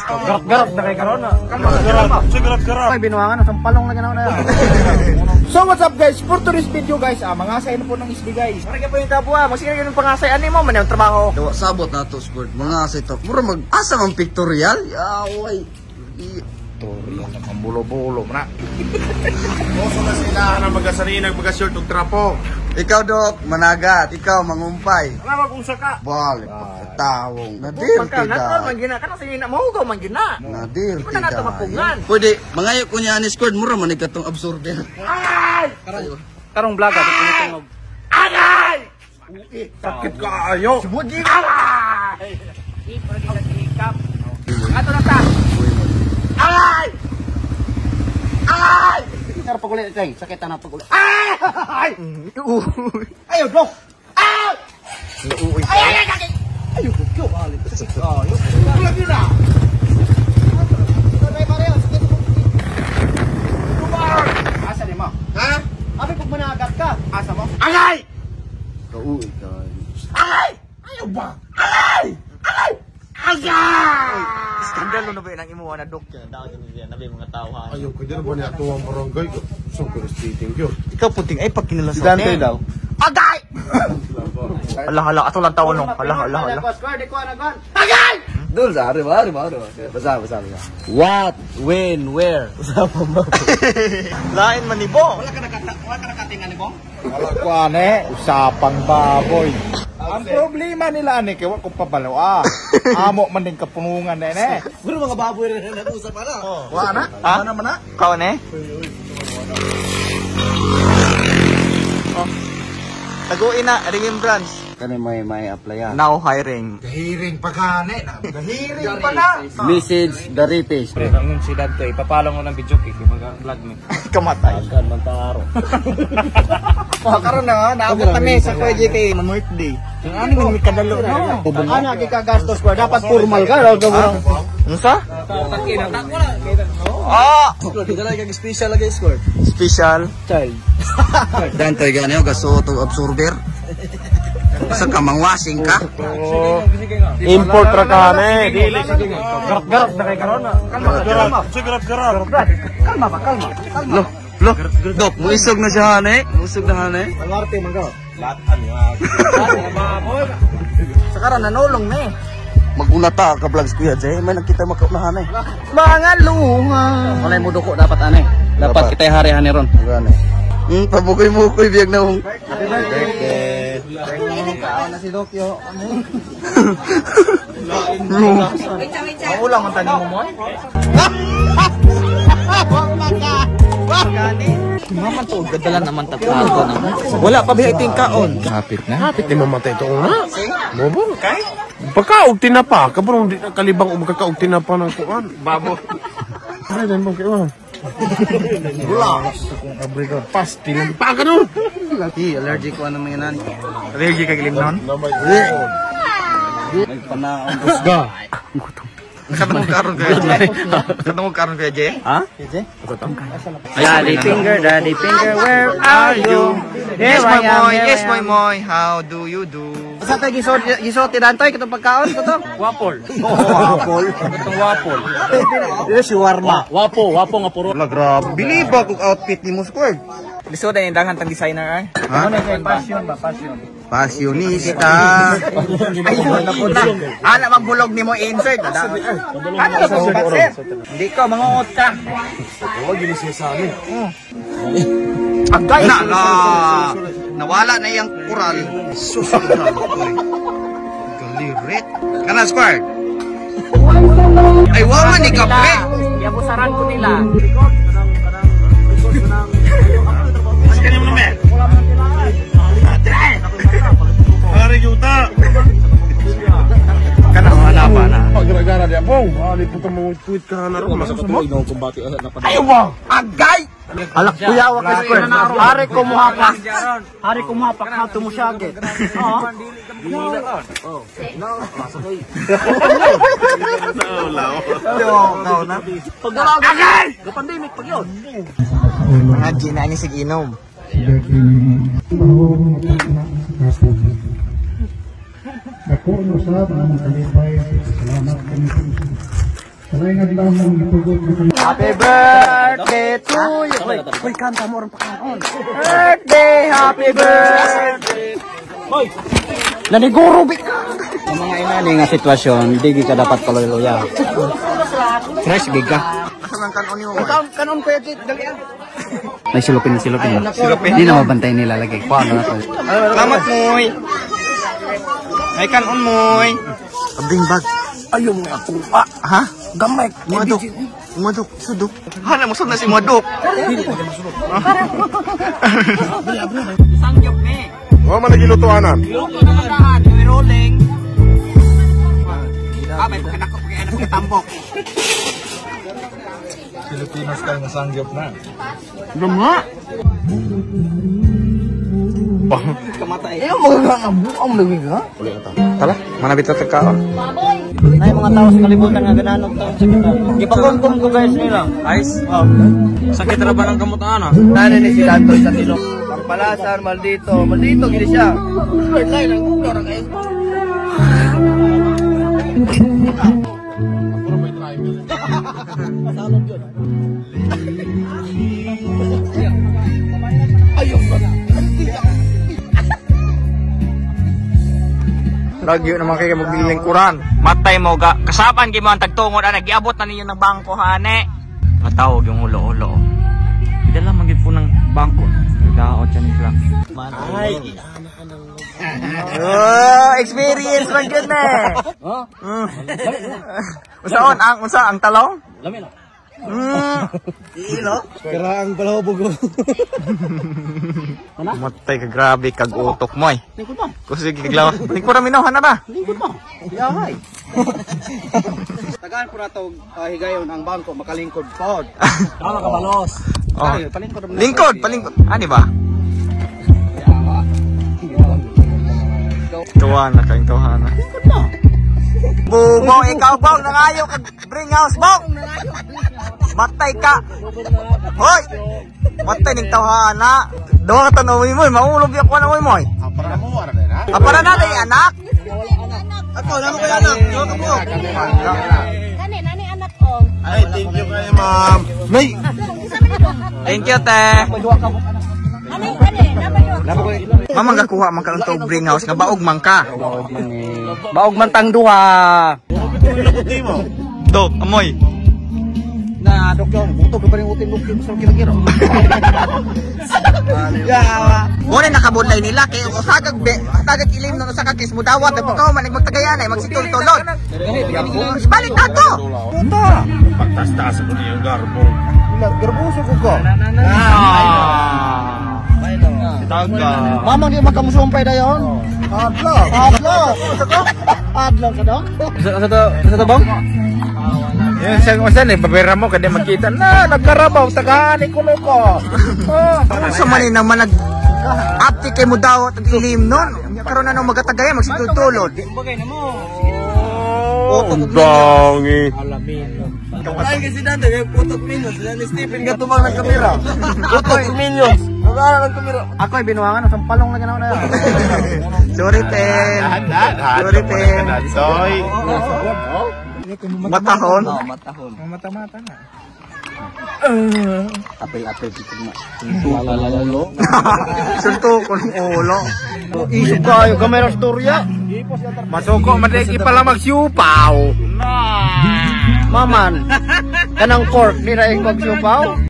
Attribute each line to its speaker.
Speaker 1: Garap na kay karon na. Garap. Ay binuangan sa palong na ganaw na. So what's up guys? For today's video guys, mga asay na po ng isbi guys. Marami po yung tabuha, masigil yung pangasay ani mo man yung trabaho.
Speaker 2: Dawa sabot na to sport. Mga asay to. Mura mag-asa mang pictorial. Yaway.
Speaker 1: Pictorial na pambulo-bulo na.
Speaker 3: Oso na sila na magasarinag, magashort og trapo.
Speaker 2: Ikaw dok, managat. Ikaw mangumpay.
Speaker 3: Wala mag-usa ka.
Speaker 2: Balik pagkatawong. Nadir
Speaker 1: Pagka
Speaker 2: kita.
Speaker 1: gina ka na sige na mo gaw man gina.
Speaker 2: Nadir
Speaker 1: Di ko na nato
Speaker 2: kita.
Speaker 1: mapugan.
Speaker 2: Pwede, mangayo ko niya ni squad. Mura man ikatong absorber.
Speaker 1: Ay! Karong vlog ato tumutunog.
Speaker 3: Agay! Sakit ka ayo.
Speaker 1: Subudi. Ay! Ipro kita hikap. Ato na ta. Ay! Ay! Nara pagulit tay, sakit na pagulit. Ay! Ayo, bro. Ay! Ay! Ay! Ayo, kyo balik. Ayo. Lagi na. Asa ni mo? Ha? Abi pag managat ka, asa mo? Agay!
Speaker 2: Kauwi ka.
Speaker 1: Agay! Ayaw ba? Agay! Agay! Agay! Skandalo na ba yun ang imuha na doktor? Dapat yun nabi mga tao ha.
Speaker 3: Ayaw ko dyan ba niya tuwang barangay ko. So ko speaking yun.
Speaker 1: Ikaw puting ay pag kinalasaw.
Speaker 2: Si Dante daw.
Speaker 1: Agay! Hala, ato lang tao nung. Hala. Agay!
Speaker 2: Dul, ari ba? Basa. What, when, where?
Speaker 1: Lain man ni Bo. Wala ka nakatingan ni Bo? Wala ko ane, usapang baboy. Ang problema nila ane, kaya ko papalaw amo man din kapunungan na ane.
Speaker 2: Puro mga baboy rin na nag-usap pala.
Speaker 1: Wala na? Ha? Mana mana? Kau ane? Taguin na, remembrance.
Speaker 2: Kani may applyan.
Speaker 1: Now hiring.
Speaker 3: Gahiring pa ka ne. Gahiring pa na.
Speaker 2: Message Darites.
Speaker 1: Ang si Dante, ipapalo mo ng video kay mag-vlog mo. Kamatay.
Speaker 2: Kan mantaro.
Speaker 1: Karon na, naabot kami sa PJT na birthday. Yung ano may kadalo no. Ano gikagastos ko dapat formal ka daw gawon. Unsa?
Speaker 2: Dala kag special lagi score.
Speaker 1: Special child.
Speaker 2: Dante gani og gasoto absorber. Sa kamang washing ka.
Speaker 3: Import ra ka ne. Dili
Speaker 1: Garap na kay karon na. Kalma. Kalma.
Speaker 2: Lo. Dok, muisog na siya hane. Musog na hane.
Speaker 1: Angarte man ka. Latan yo. Sa karon nanulong ni.
Speaker 2: Magulata ka vlogs kuya Jay. May nakita makaunahan eh.
Speaker 1: Mga luha. Walay mo duko dapat ane. Dapat kita hari-hani ron.
Speaker 2: Gani. Pabukoy-mukoy biyag na hong.
Speaker 1: Happy birthday. Kaon na si Dokyo. Ang ulang ang tanim mo mo. Maman to, gadalan naman tapato naman. Wala pa ba iting kaon?
Speaker 3: Hapit di mamatay ito una. Bobo. Kay? Pagkaog tinapa, kaburong di kalibang magkakaog tinapa ng kuan. Babo. Ay, dan mo kayo. Relax. Abrigo pasti lang pa ka no.
Speaker 2: Lagi allergic ko ano mga nani.
Speaker 1: Allergic ka gilimnon?
Speaker 2: Nagpanaon
Speaker 3: Kusga.
Speaker 1: Katong karon kay Jay?
Speaker 2: Ha?
Speaker 1: Daddy finger, where are you? Yes, moy. How do you do? Sa tayo gisot Dantoy katong pagkaon ko to?
Speaker 3: Wapol.
Speaker 2: Wapol.
Speaker 3: Itong wapol.
Speaker 2: Dito si Warma.
Speaker 3: Wapo nga puro.
Speaker 2: Grabe. Believe ba kung outfit ni mo squad?
Speaker 1: Lisod na yung daghang tang designer ay.
Speaker 2: Ha?
Speaker 1: Ano kay passion ba?
Speaker 2: Pasionista.
Speaker 1: Ayun na po na. Ana magbulog nimo insert. Ano na po sir? Hindi ko mangungot ka.
Speaker 3: Huwag gini siya sa amin.
Speaker 1: Agay na nawala na yung kural.
Speaker 2: Galirit. Kana squad. Ay wala ni kape.
Speaker 1: Yabusaran ko nila.
Speaker 3: Kanya mo naman. Hari juta.
Speaker 1: Kana wala pa na.
Speaker 3: Pag-gara dia pong. Ali po ka mo tweet ka na ro masuk mo.
Speaker 1: Ayaw ba? Agay! Alak kuya wa kay square. Hari ko muhapak. Hari ko muhapak ha tumo syagit. Oo. Agay! Pandemic pag yun. Mga gina ni sig inom.
Speaker 4: Ako no sa mga kalipay, salamat
Speaker 1: Happy birthday to you. Hoy, kanta mo rin pakaon. Birthday, happy birthday. Hoy, naniguro bik.
Speaker 2: Sa mga inani nga sitwasyon, di ka dapat kaloy-loya. Fresh gig ka.
Speaker 1: Asan ang kanon mo? Kanon ko yan, dali ah.
Speaker 2: May silupin. Hindi na mabantay nila lagi. Paano na to?
Speaker 1: Salamat, Moy. May kanon, Moy.
Speaker 2: Bring bag.
Speaker 3: Ayaw mo nga kung ha? Gamay.
Speaker 2: Umadok. Sudok.
Speaker 1: Hala, musod na si Modok. Sangyop ni.
Speaker 3: Wala man nagilutuanan.
Speaker 1: Luto na madaan, may rolling. May pagkadako pag anak ng tambok.
Speaker 4: Pilipinas kayo na sangyop na.
Speaker 1: Lama.
Speaker 2: Kamatay.
Speaker 1: Ayaw mo nga buong lawig ha?
Speaker 2: Tala, manabit na tagkaon.
Speaker 1: Ay, mga tao sa kalibutan nga gananong taon sa kita. Gipakumkum ko guys nila.
Speaker 2: Ice? Sakit na ba ng kamutaan ah?
Speaker 1: Nani ni si Dantoy sa Tilok. Pampalasan, maldito. Maldito, gini siya. Lain ang ulo na kayo.
Speaker 3: Lagyo naman kayo magbiling kuran.
Speaker 1: Matay mo ga. Kasapan gi mo ang tagtungod ana giabot na ninyo ng bangko hane. Matawag yung ulo-ulo. Idala man gid po ng bangko. Nagaot siya ni Frank. Ay. Oh, experience man gud na. Oh. Unsa ang talong?
Speaker 2: Lami na.
Speaker 1: Ilo.
Speaker 4: Karaang palahubog ko.
Speaker 1: Matay ka grabe kag utok mo eh. Lingkod mo. Kusig kiglaw. Lingkod ra minuhan na ba?
Speaker 2: Lingkod mo.
Speaker 1: Yahay.
Speaker 2: Tagaan po na ito higayon ang bangko, makalingkod pod.
Speaker 4: Tama ka balos.
Speaker 1: Oh.
Speaker 2: Palingkod.
Speaker 1: Palingkod. Ani ba? Tuwana kayong tuwana.
Speaker 2: Lingkod mo.
Speaker 1: Bubo, ikaw bong, nangayo ka bring house bong. Matay ka. Hoy! Matay ning tawhana. Duha ka tanawi mo, maulog yung kuha na mo mo.
Speaker 3: Para mo ara na.
Speaker 1: Para na day anak. Ako, namo kay anak. Yo ka po.
Speaker 5: Nani anak ko.
Speaker 3: Ay, thank you kayo, ma'am. Nay.
Speaker 1: Thank you, te.
Speaker 5: Ani, naman yun.
Speaker 1: Mama gakuha man ka lang bring house nga baog man ka.
Speaker 2: Baog man tang duha.
Speaker 1: Do, amoy.
Speaker 2: Na doktor, buto ka pa rin utin sa kilo-kilo.
Speaker 1: Muna nakabunlay nila kay sagag ilim no sa kakis mo dawat at pagkaw man magtagayan ay magsitul-tulod. Balik na to.
Speaker 3: Pagtas-tas ko niya yung garbo.
Speaker 1: Garbuso ko ko. Taga.
Speaker 2: Mamang di magkamusumpay dayon. Adlaw ka daw? Sa bang?
Speaker 3: Yan sa usan eh, babera mo kada makita na nagkarabaw tagani kuno ko.
Speaker 1: Sa manin naman apti kay mo daw at ilim nun. Karon na nang magatagayan magsitulod.
Speaker 3: Oh, dangi.
Speaker 1: Ay kasi dante kay putot minus ni Stephen ga tumang ng kamera. Putot minus. Wala ng kamera.
Speaker 2: Ako ay binuwangan ng sampalong na ganaw na.
Speaker 1: Sorry ten. Sorry ten.
Speaker 3: Soy.
Speaker 1: Matahon.
Speaker 2: Matahon.
Speaker 1: Mata-mata na.
Speaker 2: Apel-apel dito na. Lalalo.
Speaker 1: Sunto ko ng ulo.
Speaker 2: Isip kayo, kamera storya.
Speaker 3: Masuko madeki pala magsiupaw.
Speaker 2: Maman, kanang pork, di na yung magsupaw.